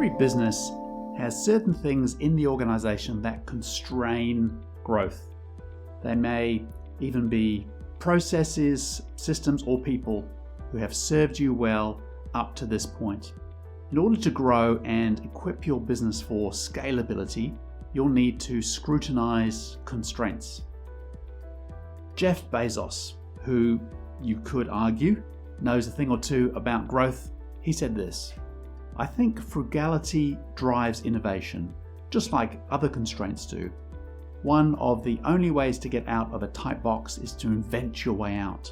Every business has certain things in the organization that constrain growth. They may even be processes, systems, or people who have served you well up to this point. In order to grow and equip your business for scalability, you'll need to scrutinize constraints. Jeff Bezos, who you could argue knows a thing or two about growth, he said this: "I think frugality drives innovation, just like other constraints do. One of the only ways to get out of a tight box is to invent your way out."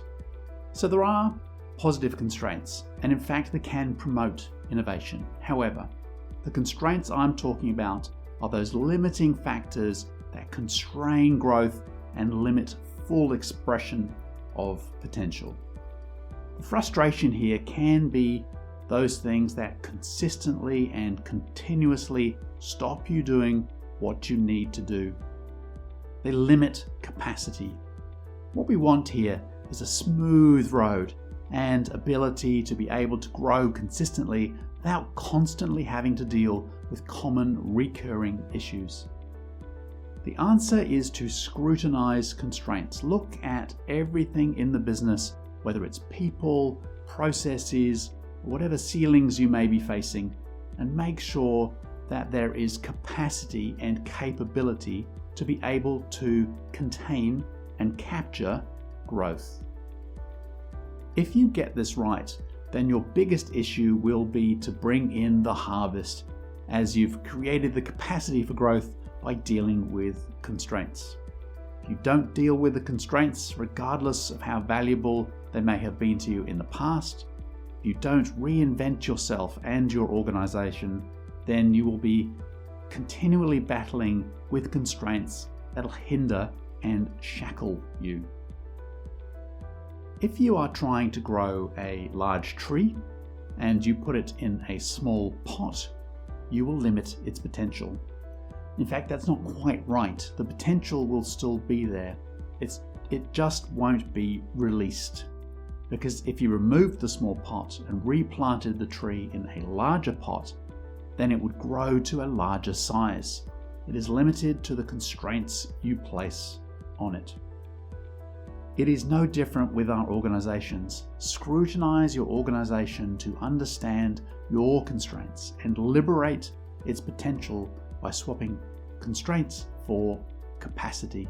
So there are positive constraints, and in fact they can promote innovation. However, the constraints I'm talking about are those limiting factors that constrain growth and limit full expression of potential. The frustration here can be those things that consistently and continuously stop you doing what you need to do. They limit capacity. What we want here is a smooth road and ability to be able to grow consistently without constantly having to deal with common recurring issues. The answer is to scrutinize constraints. Look at everything in the business, whether it's people, processes, whatever ceilings you may be facing, and make sure that there is capacity and capability to be able to contain and capture growth. If you get this right, then your biggest issue will be to bring in the harvest, as you've created the capacity for growth by dealing with constraints. If you don't deal with the constraints, regardless of how valuable they may have been to you in the past, if you don't reinvent yourself and your organization, then you will be continually battling with constraints that'll hinder and shackle you. If you are trying to grow a large tree and you put it in a small pot, you will limit its potential. In fact, that's not quite right. The potential will still be there. It just won't be released. Because if you removed the small pot and replanted the tree in a larger pot, then it would grow to a larger size. It is limited to the constraints you place on it. It is no different with our organizations. Scrutinize your organization to understand your constraints and liberate its potential by swapping constraints for capacity.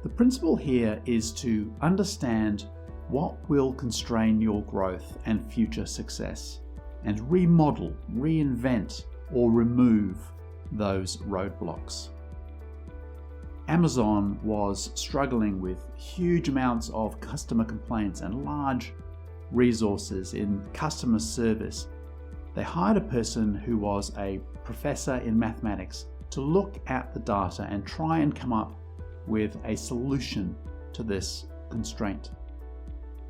The principle here is to understand what will constrain your growth and future success, and remodel, reinvent, or remove those roadblocks. Amazon was struggling with huge amounts of customer complaints and large resources in customer service. They hired a person who was a professor in mathematics to look at the data and try and come up with a solution to this constraint.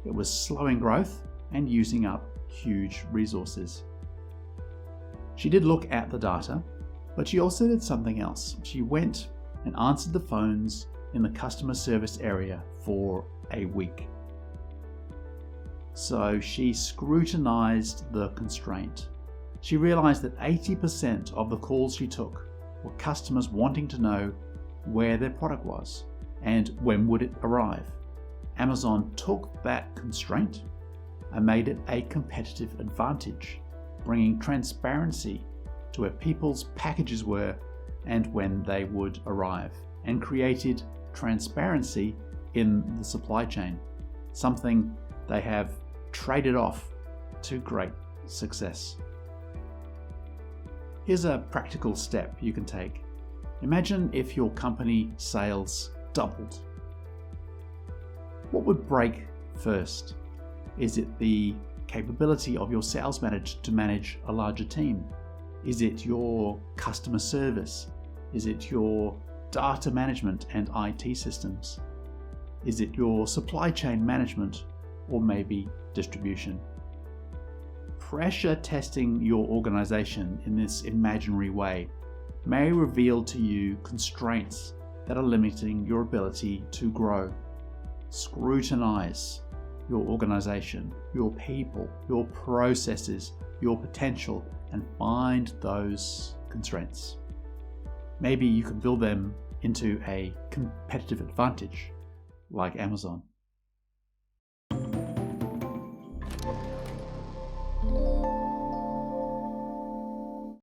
It was slowing growth and using up huge resources. She did look at the data, but she also did something else. She went and answered the phones in the customer service area for a week. So she scrutinized the constraint. She realized that 80% of the calls she took were customers wanting to know where their product was and when would it arrive. Amazon took that constraint and made it a competitive advantage, bringing transparency to where people's packages were and when they would arrive, and created transparency in the supply chain, something they have traded off to great success. Here's a practical step you can take. Imagine if your company sales doubled. What would break first? Is it the capability of your sales manager to manage a larger team? Is it your customer service? Is it your data management and IT systems? Is it your supply chain management, or maybe distribution? Pressure testing your organization in this imaginary way may reveal to you constraints that are limiting your ability to grow. Scrutinize your organization, your people, your processes, your potential, and find those constraints. Maybe you can build them into a competitive advantage, like Amazon.